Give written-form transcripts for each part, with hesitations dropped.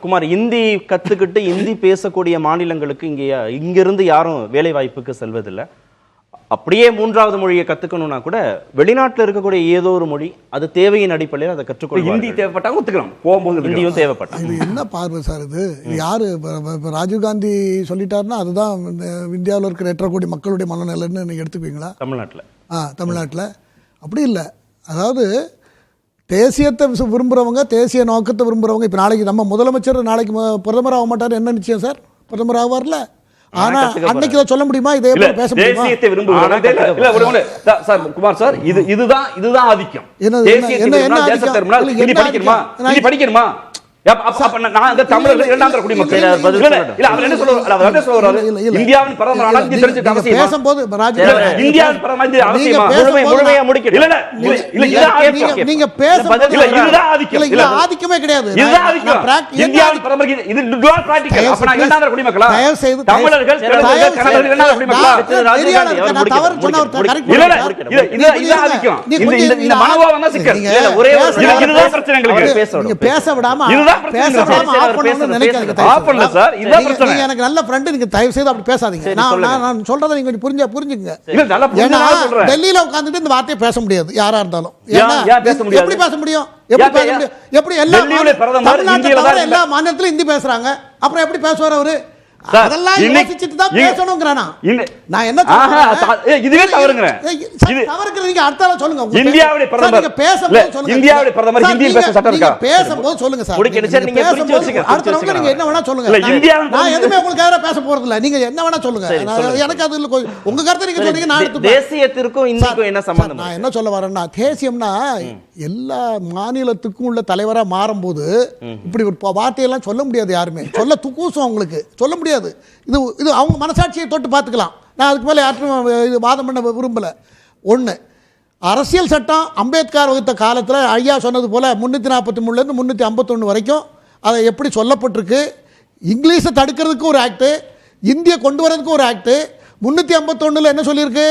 குமார், இந்தி கத்துக்கிட்டு இந்தி பேசக்கூடிய மாநிலங்களுக்கு இங்கிருந்து யாரும் வேலை வாய்ப்புக்கு செல்வதில்லை. அப்படியே மூன்றாவது மொழியை கத்துக்கணும்னா கூட வெளிநாட்டில் இருக்கக்கூடிய ஏதோ ஒரு மொழி, அது தேவையின் அடிப்படையில் அதை கற்றுக்கொள்ள. ஹிந்தி தேவைப்பட்டாங்க ஒத்துக்கலாம், போகும்போது ஹிந்தியும் தேவைப்பட்டாங்க. இது என்ன பார்வை சார் இது? யாரு ராஜீவ்காந்தி சொல்லிட்டாருன்னா அதுதான் இந்தியாவில் இருக்கிற 8.5 கோடி மக்களுடைய மனநிலைன்னு நீங்கள் எடுத்துக்குவீங்களா? தமிழ்நாட்டில் அப்படி இல்லை. அதாவது தேசியத்தை விரும்புகிறவங்க, தேசிய நோக்கத்தை விரும்புகிறவங்க, இப்போ நாளைக்கு நம்ம முதலமைச்சர் நாளைக்கு பிரதமர் ஆக மாட்டார், என்ன நிச்சயம் சார்? பிரதமர் ஆவார்ல. ஆனா அன்னைக்கு சொல்ல முடியுமா? இதே பேச முடியுமா? தேசியத்தை விரும்புகிறவங்க இல்ல சார் குமார் சார், இதுதான் ஆதிக்கம். தேசத்தை படிக்கணுமா? தமிழர்கள் இரண்டாம் குடிமக்கள். இந்தியாவின் பிரதமர் பேசும்போது இந்தியாவின் நீங்க ஆதிக்கமே கிடையாது. பேச விடாம எனக்கு நல்ல ஃப்ரெண்ட், நீங்க தயவு செய்து அப்படி பேசாதீங்க. நான் சொல்றதை நீங்க புரிஞ்சுக்கங்க. டெல்லியில உட்கார்ந்துட்டு இந்த வார்த்தையை பேச முடியாது யாரா இருந்தாலும். எப்படி பேச முடியும்? எப்படி எல்லா மாநிலத்திலும் ஹிந்தி பேசுறாங்க, அப்புறம் எப்படி பேசுவார் அவரு? அதெல்லாம் யோசிச்சிட்டு தான் பேசணும்ங்கறானா? நான் என்ன சொல்றேன், இதுவே தவறுங்கற. தவறுக்கு நீங்க அர்த்தம் சொல்லுங்க. இந்தியாவுடைய பிரதமர் நீங்க பேசும்போது சொல்லுங்க. இந்தியாவுடைய பிரதமர் ஹிந்தி பேச சட்டம் இருக்கா? பேசும்போது சொல்லுங்க சார். நீங்க புரிஞ்சு வச்சுங்க. அடுத்தவங்க நீங்க என்ன வேணா சொல்லுங்க. நான் எதுமே உங்களுக்கு எதிரா பேச போறது இல்ல. நீங்க என்ன வேணா சொல்லுங்க. எனக்கு அது உங்க கருத்தை நீங்க சொல்றீங்க, நான் எடுத்து. தேசியத்திற்கும் இந்திக்கும் என்ன சம்பந்தம்? நான் என்ன சொல்ல வரேன்னா, தேசியம்னா எல்லா மாநிலத்துக்கும் உள்ள தலைவரா மாறும்போது இப்படி ஒரு வார்த்தையெல்லாம் சொல்ல முடியாது. யாருமே சொல்ல துக்கூசம், அவங்களுக்கு சொல்ல முடியாது. இது அவங்க மனசாட்சியை தொட்டு பார்த்துக்கலாம். நான் அதுக்கு மேலே யாரும் இது வாதம் பண்ண விரும்பலை. ஒன்று, அரசியல் சட்டம் அம்பேத்கர் வகுத்த காலத்தில் ஐயா சொன்னது போல் 343லேருந்து 351 வரைக்கும் அதை எப்படி சொல்லப்பட்டிருக்கு. இங்கிலீஷை தடுக்கிறதுக்கு ஒரு ஆக்டு, இந்தியை கொண்டு வரதுக்கு ஒரு ஆக்டு. 351 என்ன சொல்லியிருக்கு?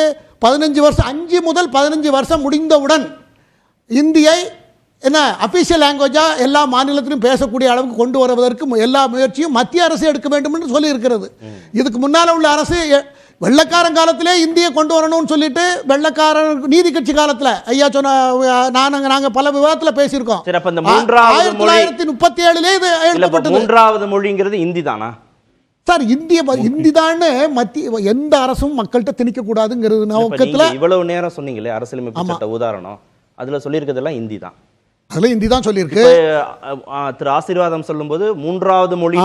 15 வருஷம், 5 முதல் 15 வருஷம் முடிந்தவுடன் இந்தியை என்ன அஃபீஷியல் லாங்குவேஜாக எல்லா மாநிலத்திலும் பேசக்கூடிய அளவுக்கு கொண்டு வருவதற்கு எல்லா முயற்சியும் மத்திய அரசு எடுக்க வேண்டும் என்று சொல்லி இருக்கிறது. இதுக்கு முன்னால் உள்ள அரசு வெள்ளக்காரன் காலத்திலே இந்தியை கொண்டு வரணும்னு சொல்லிட்டு, வெள்ளக்காரன் நீதி கட்சி காலத்தில் ஐயா சொன்ன நாங்கள் பல விவாதத்தில் பேசியிருக்கோம். 1937 இது எழுதப்பட்டது. மூன்றாவது மொழிங்கிறது இந்தி தானா சார்? இந்தி தான் மத்திய எந்த அரசும் மக்கள்கிட்ட திணிக்க கூடாதுங்கிறது நோக்கத்தில். இவ்வளவு நேரம் சொன்னீங்களே அரசியலமைப்பு சட்ட உதாரணம், அதுல சொல்லியிருக்கிறதெல்லாம் இந்தி தான். அதுல இந்தி தான் சொல்லியிருக்கு. திரு ஆசீர்வாதம் சொல்லும்போது மூன்றாவது மொழி,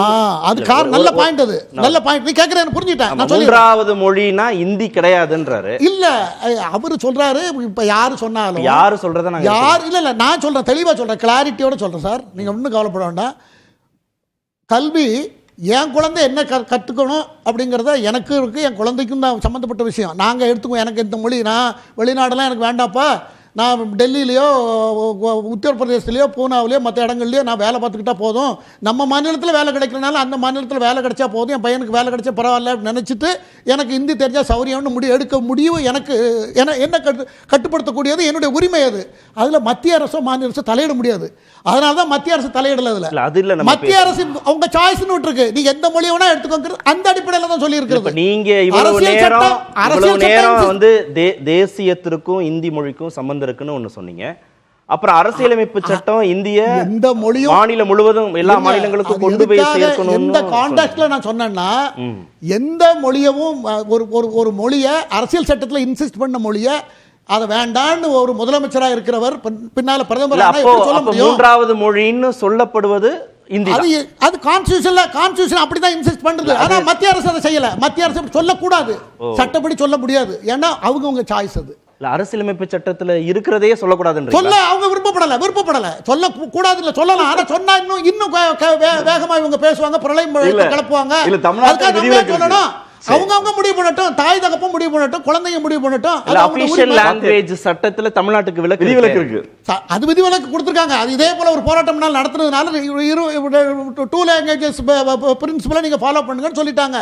அது நல்ல பாயிண்ட். அது நல்ல பாயிண்ட். நீ கேக்குறேன், புரிஞ்சுட்டேன். மூன்றாவது மொழினா இந்தி கிடையாதுன்றாரு. இல்ல அவரு சொல்றாரு. இப்ப யாரு சொன்னாலும், யாரு சொல்றத நான் யார் இல்ல நான் சொல்றேன், தெளிவா சொல்றேன், கிளாரிட்டியோட சொல்றேன் சார். நீங்க ஒன்றும் கவலைப்பட வேண்டாம். கல்வி என் குழந்தை என்ன கற்றுக்கணும் அப்படிங்கிறத எனக்கு இருக்குது, என் குழந்தைக்கும் தான் சம்மந்தப்பட்ட விஷயம். நாங்கள் எடுத்துக்குவோம். எனக்கு இந்த மொழி, நான் வெளிநாடெல்லாம் எனக்கு வேண்டாப்பா, நான் டெல்லியிலையோ உத்தரப்பிரதேசத்துலையோ பூனாவிலையோ மற்ற இடங்கள்லையோ நான் வேலை பார்த்துக்கிட்டா போதும், நம்ம மாநிலத்தில் வேலை கிடைக்கிறனால அந்த மாநிலத்தில் வேலை கிடைச்சா போதும், என் பையனுக்கு வேலை கிடைச்சா பரவாயில்ல நினச்சிட்டு எனக்கு ஹிந்தி தெரிஞ்சால் சௌரியம்னு எடுக்க முடியும். எனக்கு என்ன கட்டுப்படுத்தக்கூடியது என்னுடைய உரிமை. அது அதில் மத்திய அரசோ மாநில அரசோ தலையிட முடியாது. அதனால தான் மத்திய அரசு தலையிடல. அதில் மத்திய அரசு அவங்க சாய்ஸ்னு விட்டுருக்கு. நீங்க எந்த மொழியை வேணா எடுத்துக்கோங்க, அந்த அடிப்படையில் தான் சொல்லி இருக்கிறது. நீங்க இவ்வளவு நேரம் வந்து தேசியத்திற்கும் இந்தி மொழிக்கும் சம்பந்தம் இருக்குன்னு ஒண்ணு சொன்னீங்க. அப்புறம் அரசியலமைப்பு சட்டம் இந்திய எந்த மொழியும் மாநிலம் முழுவதும் எல்லா மாநிலங்களுக்கும் கொண்டு போய் சேர்க்கணும். எந்த கான்டெக்ஸ்ட்ல நான் சொன்னேன்னா, எந்த மொழியவும் ஒரு மொழியை அரசியல் சட்டத்தில் இன்சிஸ்ட் பண்ண மொழியை அதை வேண்டான்னு ஒரு முதலமைச்சராக இருக்கிறவர் பின்னால பிரதமர் சொல்ல முடியும். மூன்றாவது மொழின்னு சொல்லப்படுவது அது கான்ஸ்டிடியூஷன் அப்படிதான் இன்சிஸ்ட் பண்றது. ஆனா மத்திய அரசு அதை செய்யல. மத்திய அரசு சொல்லக்கூடாது, சட்டப்படி சொல்ல முடியாது. ஏன்னா அவங்க சாய்ஸ். அது அரசியலமைப்பு சட்டத்துல இருக்கிறதே சொல்லக்கூடாது சொல்ல அவங்க விருப்பப்படல சொல்ல கூடாதுன்னு சொல்லலாம். ஆனா சொன்னா இன்னும் வேகமா இவங்க பேசுவாங்க, பிரளயம் கிளப்புவாங்க. சொல்லணும், அவங்க முடிவு பண்ணட்டும், தாய் தகப்ப முடிவு பண்ணட்டும், குழந்தைங்க முடிவு பண்ணட்டும். ஆபீஷியல் லாங்குவேஜ் சட்டத்துல தமிழ்நாட்டுக்கு விதிவிலக்கு இருக்கு. அது விதிவிலக்கு கொடுத்திருக்காங்க. அது இதே போல ஒரு போராட்டம் நடத்துறதுனால 2 லாங்குவேஜஸ் பிரின்சிபலை நீங்க ஃபாலோ பண்ணுங்கன்னு சொல்லிட்டாங்க.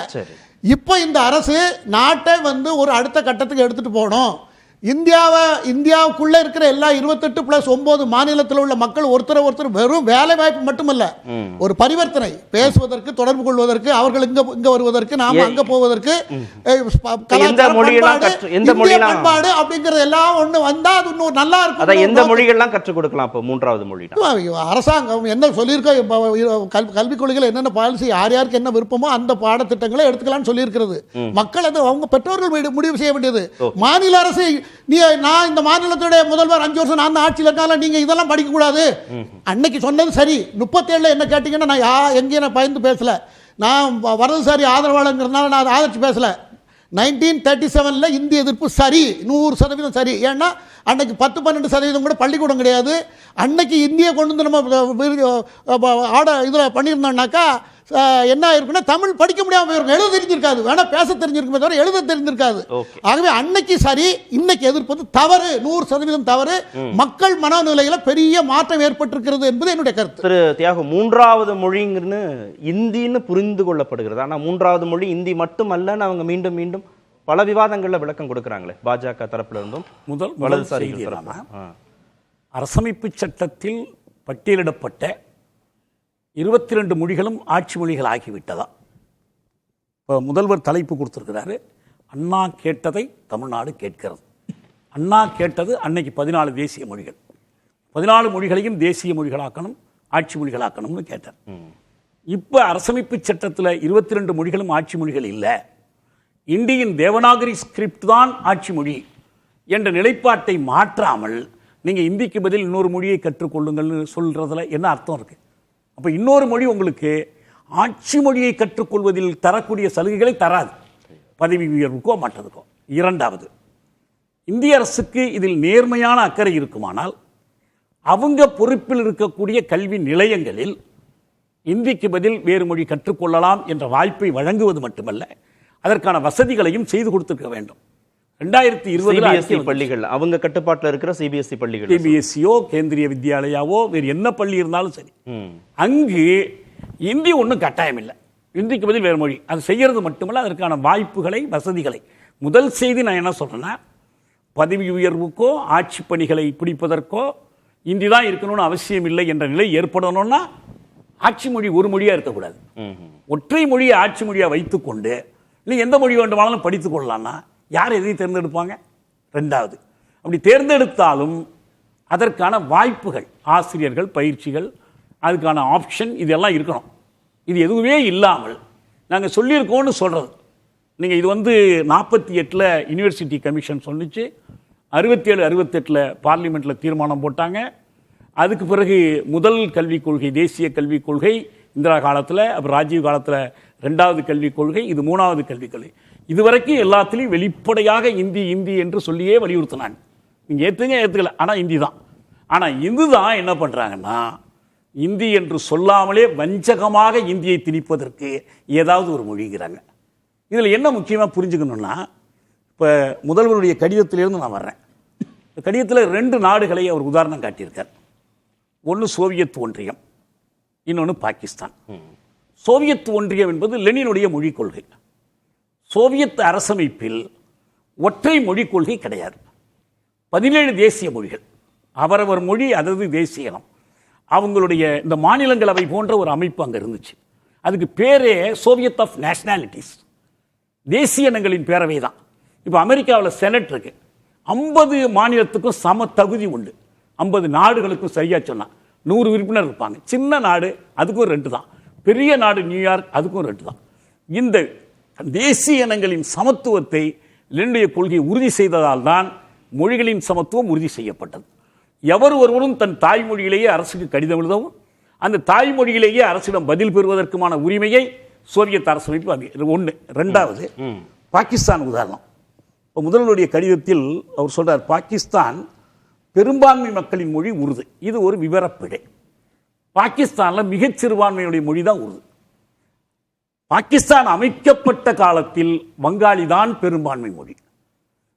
இப்போ இந்த அரசு நாட்டை ஒரு அடுத்த கட்டத்துக்கு எடுத்துட்டு போகணும். இந்தியாவுக்குள்ள இருக்கிற எல்லா 28+9 மாநிலத்தில் உள்ள மக்கள் ஒருத்தர் வெறும் வேலை வாய்ப்பு மட்டுமல்ல, ஒரு பரிவர்த்தனை, பேசுவதற்கு, தொடர்பு கொள்வதற்கு, அவர்கள் இங்க வருவதற்கு, நாம அங்க போவதற்கு, பண்பாடு அப்படிங்கறது எல்லாம் ஒண்ணு வந்தா அது இன்னும் நல்லா இருக்கும். எந்த மொழிகள்லாம் கற்றுக் கொடுக்கலாம்? இப்போ மூன்றாவது மொழி அரசாங்கம் என்ன சொல்லியிருக்க, கல்விக் கொள்கையில் என்னென்ன பாலிசி, யார் யாருக்கு என்ன விருப்பமோ அந்த பாடத்திட்டங்களை எடுத்துக்கலாம்னு சொல்லியிருக்கிறது. மக்கள் அது அவங்க பெற்றோர்கள் முடிவு செய்ய வேண்டியது. மாநில அரசு நான் இந்த மாநிலத்துடைய முதல்வர் 5 வருஷம் நான் ஆட்சியில் இருக்கால, நீங்க இதெல்லாம் படிக்க கூடாது அன்னைக்கு சொன்னது சரி. 37 என்ன கேட்டீங்கன்னா நான் எங்கேயும் பயந்து பேசல, நான் வரதுசாரி ஆதரவாளங்கிறதுனால நான் ஆதரிச்சு பேசல. 1937 இந்திய எதிர்ப்பு சரி, 100% சரி. ஏன்னா அன்னைக்கு 10-12% கூட பள்ளிக்கூடம் கிடையாது. அன்னைக்கு இந்திய கொண்டு வந்து நம்ம இதில் பண்ணியிருந்தோம்னாக்கா என்ன இருக்குன்னா தமிழ் படிக்க முடியாமல் போயிருக்கும், எழுத தெரிஞ்சிருக்காது, வேணா பேச தெரிஞ்சிருக்குமே தவிர எழுத தெரிஞ்சிருக்காது. ஆகவே அன்னைக்கு சரி, இன்னைக்கு எதிர்ப்பது தவறு, 100% தவறு. மக்கள் மனநிலையில பெரிய மாற்றம் ஏற்பட்டிருக்கிறது என்பது என்னுடைய கருத்து. திரு தியாகம், மூன்றாவது மொழிங்கிறது இந்தின்னு புரிந்து கொள்ளப்படுகிறது. ஆனால் மூன்றாவது மொழி இந்தி மட்டுமல்லன்னு அவங்க மீண்டும் மீண்டும் பல விவாதங்களில் விளக்கம் கொடுக்குறாங்களே, பாஜக தரப்புல இருந்தும் வலதுசாரி அரசமைப்பு சட்டத்தில் பட்டியலிடப்பட்ட 22 மொழிகளும் ஆட்சி மொழிகள் ஆகிவிட்டதா? இப்போ முதல்வர் தலைப்பு கொடுத்துருக்கிறாரு, அண்ணா கேட்டதை தமிழ்நாடு கேட்கிறது. அண்ணா கேட்டது அன்னைக்கு 14 தேசிய மொழிகள், 14 மொழிகளையும் தேசிய மொழிகளாக்கணும், ஆட்சி மொழிகளாக்கணும்னு கேட்டார். இப்போ அரசமைப்பு சட்டத்தில் 22 மொழிகளும் ஆட்சி மொழிகள் இல்லை, இந்தியின் தேவநாகரி ஸ்கிரிப்ட் தான் ஆட்சி மொழி என்ற நிலைப்பாட்டை மாற்றாமல் நீங்கள் இந்திக்கு பதில் இன்னொரு மொழியை கற்றுக்கொள்ளுங்கள்னு சொல்கிறதுல என்ன அர்த்தம் இருக்குது? அப்போ இன்னொரு மொழி உங்களுக்கு ஆட்சி மொழியை கற்றுக்கொள்வதில் தரக்கூடிய சலுகைகளை தராது, பதவி உயர்வுக்கோ மற்றதுக்கோ. இரண்டாவது, இந்திய அரசுக்கு இதில் நேர்மையான அக்கறை இருக்குமானால் அவங்க பொறுப்பில் இருக்கக்கூடிய கல்வி நிலையங்களில் இந்திக்கு பதில் வேறு மொழி கற்றுக்கொள்ளலாம் என்ற வாய்ப்பை வழங்குவது மட்டுமல்ல, அதற்கான வசதிகளையும் செய்து கொடுத்திருக்க வேண்டும். 2020 பள்ளிகள் அவங்க கட்டுப்பாட்டில் இருக்கிற சிபிஎஸ்இ பள்ளிகள், சிபிஎஸ்இயோ கேந்திரிய வித்யாலயாவோ வேறு என்ன பள்ளி இருந்தாலும் சரி, அங்கு இந்தி ஒன்றும் கட்டாயம் இல்லை, இந்திக்கு பதில் வேறு மொழி அது செய்யறது மட்டுமல்ல, அதற்கான வாய்ப்புகளை வசதிகளை. முதல் செய்தி நான் என்ன சொல்றேன்னா, பதவி உயர்வுக்கோ ஆட்சி பணிகளை பிடிப்பதற்கோ இந்தி தான் இருக்கணும்னு அவசியம் இல்லை என்ற நிலை ஏற்படணும்னா ஆட்சி மொழி ஒரு மொழியா இருக்கக்கூடாது. ஒற்றை மொழியை ஆட்சி மொழியா வைத்துக்கொண்டு நீ எந்த மொழி வேண்டுமானாலும் படித்துக் கொள்ளலாம்னா யார் எதையும் தேர்ந்தெடுப்பாங்க? ரெண்டாவது, அப்படி தேர்ந்தெடுத்தாலும் அதற்கான வாய்ப்புகள், ஆசிரியர்கள், பயிற்சிகள், அதுக்கான ஆப்ஷன் இதெல்லாம் இருக்கணும். இது எதுவுமே இல்லாமல் நாங்கள் சொல்லியிருக்கோன்னு சொல்கிறது. நீங்கள் இது 48 யூனிவர்சிட்டி கமிஷன் சொன்னிச்சு, 67-68 பார்லிமெண்ட்டில் தீர்மானம் போட்டாங்க. அதுக்கு பிறகு முதல் கல்விக் கொள்கை, தேசிய கல்விக் கொள்கை இந்திரா காலத்தில், அப்புறம் ராஜீவ் காலத்தில் 2வது கல்விக் கொள்கை, இது 3வது கல்விக் கொள்கை. இதுவரைக்கும் எல்லாத்திலையும் வெளிப்படையாக இந்தி இந்தி என்று சொல்லியே வலியுறுத்தினாங்க. நீங்கள் ஏற்றுக்கல, ஆனால் இந்தி தான். ஆனால் இதுதான் என்ன பண்ணுறாங்கன்னா, இந்தி என்று சொல்லாமலே வஞ்சகமாக இந்தியை திணிப்பதற்கு ஏதாவது ஒரு மொழிங்கிறாங்க. இதில் என்ன முக்கியமாக புரிஞ்சுக்கணும்னா, இப்போ முதல்வருடைய கடிதத்திலிருந்து நான் வர்றேன். கடிதத்தில் 2 நாடுகளை அவர் உதாரணம் காட்டியிருக்கார். ஒன்று சோவியத் ஒன்றியம், இன்னொன்று பாகிஸ்தான். சோவியத் ஒன்றியம் என்பது லெனினுடைய மொழிக் கொள்கை. சோவியத் அரசமைப்பில் ஒற்றை மொழிக் கொள்கை கிடையாது, 17 தேசிய மொழிகள், அவரவர் மொழி அதது தேசிய இனம். அவங்களுடைய இந்த மாநிலங்களவை போன்ற ஒரு அமைப்பு அங்கே இருந்துச்சு. அதுக்கு பேரே சோவியத் ஆஃப் நேஷனாலிட்டிஸ், தேசிய இனங்களின் பேரவை தான். இப்போ அமெரிக்காவில் செனட் இருக்கு, 50 மாநிலத்துக்கும் சம தகுதி உண்டு. 50 நாடுகளுக்கும் சரியா சொன்னா 100 உறுப்பினர் இருப்பாங்க. சின்ன நாடு அதுக்கும் 2 தான், பெரிய நாடு நியூயார்க் அதுக்கும் 2 தான். இந்த தேசிய இனங்களின் சமத்துவத்தை லெனினுடைய கொள்கை உறுதி செய்ததால் தான் மொழிகளின் சமத்துவம் உறுதி செய்யப்பட்டது. எவர் ஒருவரும் தன் தாய்மொழியிலேயே அரசுக்கு கடிதம் எழுதவும், அந்த தாய்மொழியிலேயே அரசிடம் பதில் பெறுவதற்குமான உரிமையை சோவியத் அரசமைப்பு ஒன்று. ரெண்டாவது, பாகிஸ்தான் உதாரணம். இப்போ முதல்வருடைய கடிதத்தில் அவர் சொல்றார், பாகிஸ்தான் பெரும்பான்மை மக்களின் மொழி உருது, இது ஒரு விவரப்பிழை. பாகிஸ்தானில் மிகச் சிறுபான்மையுடைய மொழி தான் உருது. பாகிஸ்தான் அமைக்கப்பட்ட காலத்தில் வங்காளி தான் பெரும்பான்மை மொழி.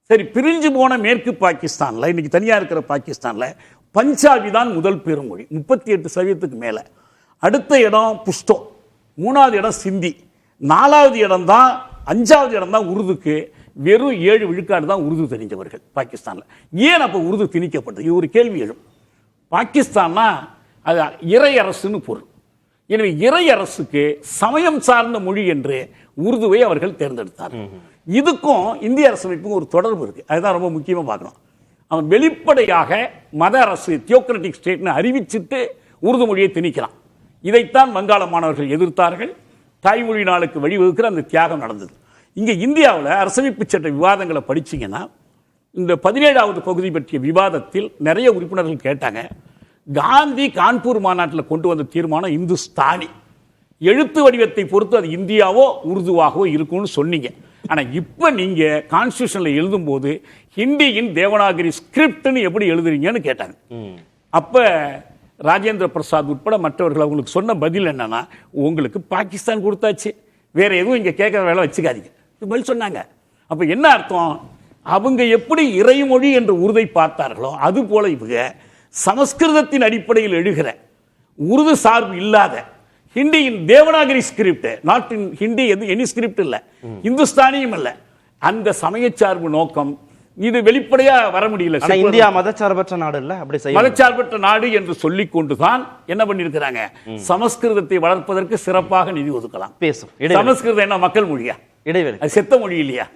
சரி, பிரிஞ்சு போன மேற்கு பாகிஸ்தானில், இன்னைக்கு தனியாக இருக்கிற பாகிஸ்தானில் பஞ்சாபி தான் முதல் பெருமொழி, 38% மேலே. அடுத்த இடம் புஷ்டோ, 3வது இடம் சிந்தி, 4வது இடம் தான், 5வது இடம் தான் உருதுக்கு. வெறும் 7 விழுக்காடு தான் உருது தெரிஞ்சவர்கள் பாகிஸ்தானில். ஏன் அப்போ உருது திணிக்கப்பட்டது? இது ஒரு கேள்வி எழும். பாகிஸ்தான்னா அது இறை அரசுன்னு பொருள். எனவே இறை அரசுக்கு சமயம் சார்ந்த மொழி என்று உருதுவை அவர்கள் தேர்ந்தெடுத்தார். இதுக்கும் இந்திய அரசமைப்புக்கும் ஒரு தொடர்பு இருக்கு. அதுதான் ரொம்ப முக்கியமாக பார்க்கணும். அவன் வெளிப்படையாக மத அரசு தியோக்ரட்டிக் ஸ்டேட்னு அறிவிச்சுட்டு உருது மொழியை திணிக்கலாம். இதைத்தான் வங்காள மாணவர்கள் எதிர்த்தார்கள். தாய்மொழி நாளுக்கு வழிவகுக்கிற அந்த தியாகம் நடந்தது. இங்கே இந்தியாவில் அரசமைப்பு சட்ட விவாதங்களை படிச்சீங்கன்னா இந்த 17வது பகுதி பற்றிய விவாதத்தில் நிறைய உறுப்பினர்கள் கேட்டாங்க, காந்தி கான்பூர் மாநாட்டில் கொண்டு வந்த தீர்மானம் இந்துஸ்தானி, எழுத்து வடிவத்தை பொறுத்து அது இந்தியாவோ உருதுவாகவோ இருக்கும்னு சொன்னீங்க. ஆனால் இப்போ நீங்கள் கான்ஸ்டியூஷனில் எழுதும்போது ஹிந்தியின் தேவநாகரி ஸ்கிரிப்ட்னு எப்படி எழுதுறீங்கன்னு கேட்டாங்க. அப்போ ராஜேந்திர பிரசாத் உட்பட மற்றவர்கள் அவங்களுக்கு சொன்ன பதில் என்னன்னா, உங்களுக்கு பாகிஸ்தான் கொடுத்தாச்சு, வேற எதுவும் இங்கே கேட்குற வேலை வச்சுக்காதீங்க பதில் சொன்னாங்க. அப்போ என்ன அர்த்தம்? அவங்க எப்படி இறைமொழி என்ற உருதை பார்த்தார்களோ அது போல இவங்க சமஸ்கிருதத்தின் அடிப்படையில் எழுகிற உருது சார்பு இல்லாத ஹிந்தியின் Devanagari script, not in Hindi any script இல்லை, இந்துஸ்தானியும் இல்லை, அந்த சமயச்சார்பு நோக்கம் இது வெளிப்படையா வர முடியல. இந்தியா மதச்சார்பற்ற நாடு இல்ல, அப்படி மதச்சார்பற்ற நாடு என்று சொல்லிக் கொண்டுதான் என்ன பண்ணிருக்கிறாங்க, சமஸ்கிருதத்தை வளர்ப்பதற்கு சிறப்பாக நிதி ஒதுக்கலாம். பேசும் சமஸ்கிருதம் என்ன மக்கள் மொழியா? இடைவேளை. செத்த மொழி இல்லையா?